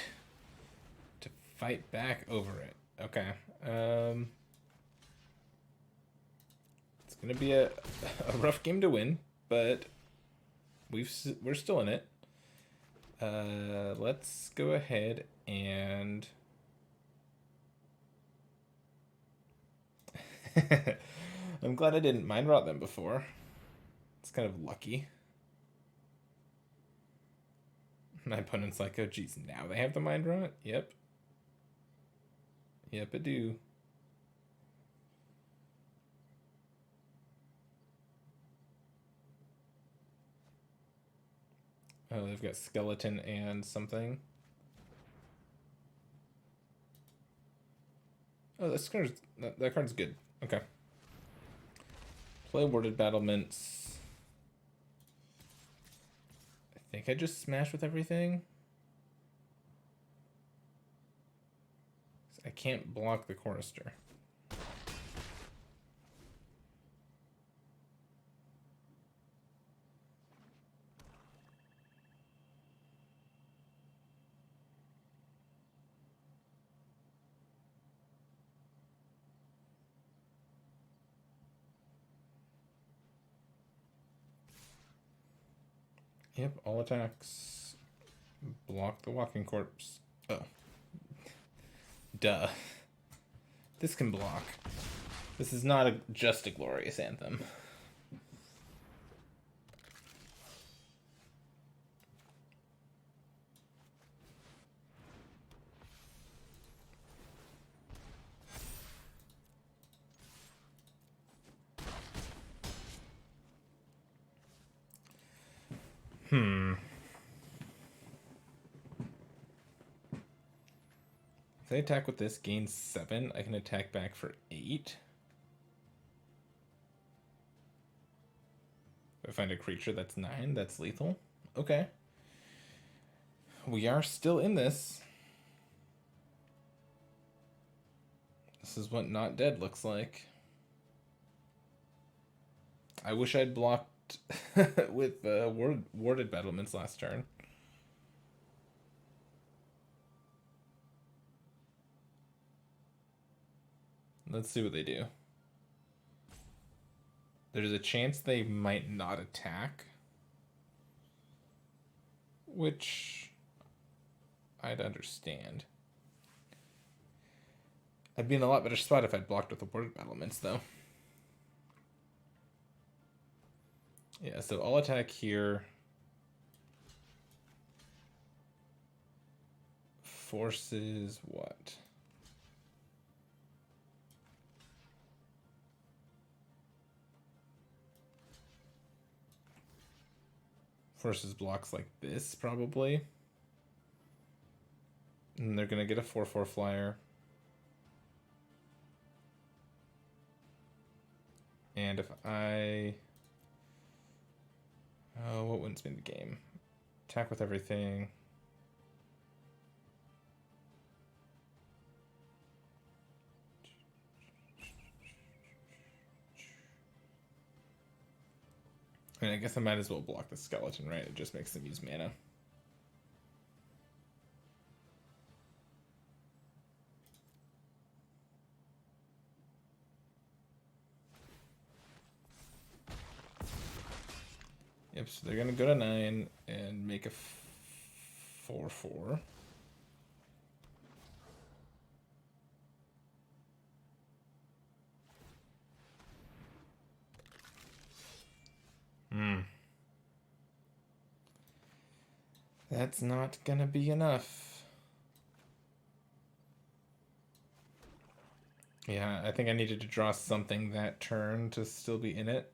to fight back over it. Okay. It's going to be a rough game to win, but we're still in it. Let's go ahead and I'm glad I didn't mind rot them before. It's kind of lucky. My opponent's like, oh geez, now they have the mind rot? Yep. Yep, I do. Oh, they've got skeleton and something. Oh, that card's good. Okay. Play worded battlements. I think I just smash with everything. I can't block the Chorister. Yep, all attacks. Block the walking corpse. Oh. Duh. This can block. This is not just a glorious anthem. If I attack with this, gain 7, I can attack back for 8. If I find a creature that's 9, that's lethal. Okay. We are still in this. This is what not dead looks like. I wish I'd blocked with warded battlements last turn. Let's see what they do. There's a chance they might not attack, which I'd understand. I'd be in a lot better spot if I'd blocked with the warded battlements, though. Yeah, so I'll attack here. Forces what? Forces blocks like this, probably. And they're going to get a 4/4 flyer. And if I... Oh, what wins me the game? Attack with everything. I mean, I guess I might as well block the skeleton, right? It just makes them use mana. Yep, so they're going to go to 9 and make a 4/4. That's not going to be enough. Yeah, I think I needed to draw something that turn to still be in it.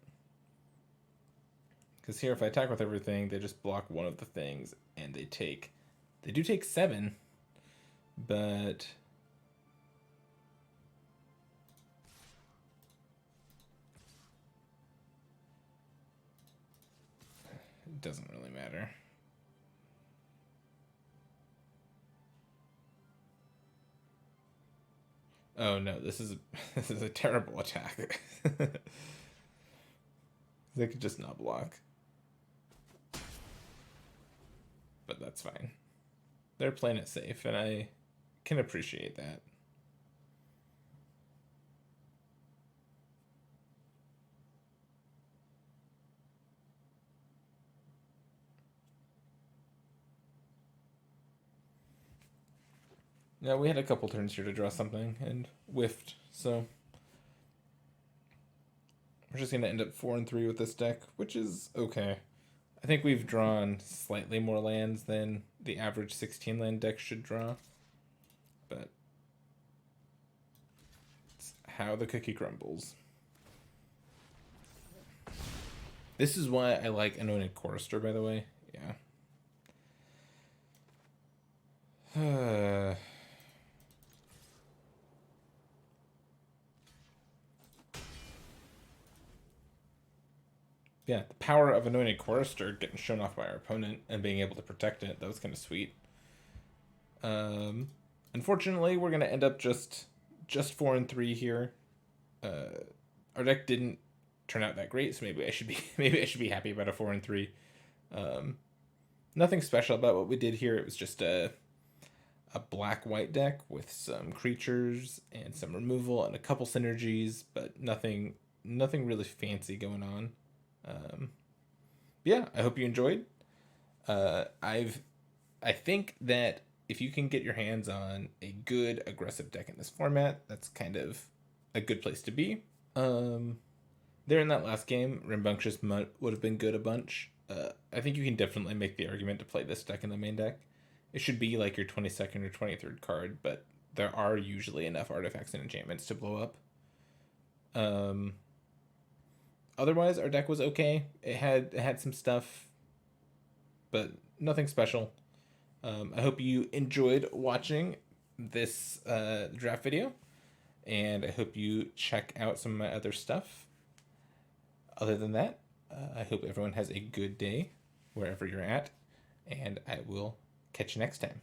Because here, if I attack with everything, they just block one of the things, and they do take 7, but it doesn't really matter. Oh no, this is a terrible attack. They could just not block. But that's fine. They're playing it safe, and I can appreciate that. Yeah, we had a couple turns here to draw something and whiffed, so We're just going to end up 4-3 with this deck, which is okay. I think we've drawn slightly more lands than the average 16 land deck should draw. But it's how the cookie crumbles. This is why I like Anointed Chorister, by the way. Yeah. Yeah, the power of Anointed Chorister getting shown off by our opponent and being able to protect it, that was kind of sweet. Unfortunately, we're gonna end up just 4-3 here. Our deck didn't turn out that great, so maybe I should be happy about a 4-3. Nothing special about what we did here. It was just a black-white deck with some creatures and some removal and a couple synergies, but nothing really fancy going on. Yeah, I hope you enjoyed. I think that if you can get your hands on a good aggressive deck in this format, that's kind of a good place to be. There in that last game, Rambunctious Mutt would have been good a bunch. I think you can definitely make the argument to play this deck in the main deck. It should be like your 22nd or 23rd card, but there are usually enough artifacts and enchantments to blow up. Otherwise, our deck was okay. It had some stuff, but nothing special. I hope you enjoyed watching this draft video, and I hope you check out some of my other stuff. Other than that, I hope everyone has a good day wherever you're at, and I will catch you next time.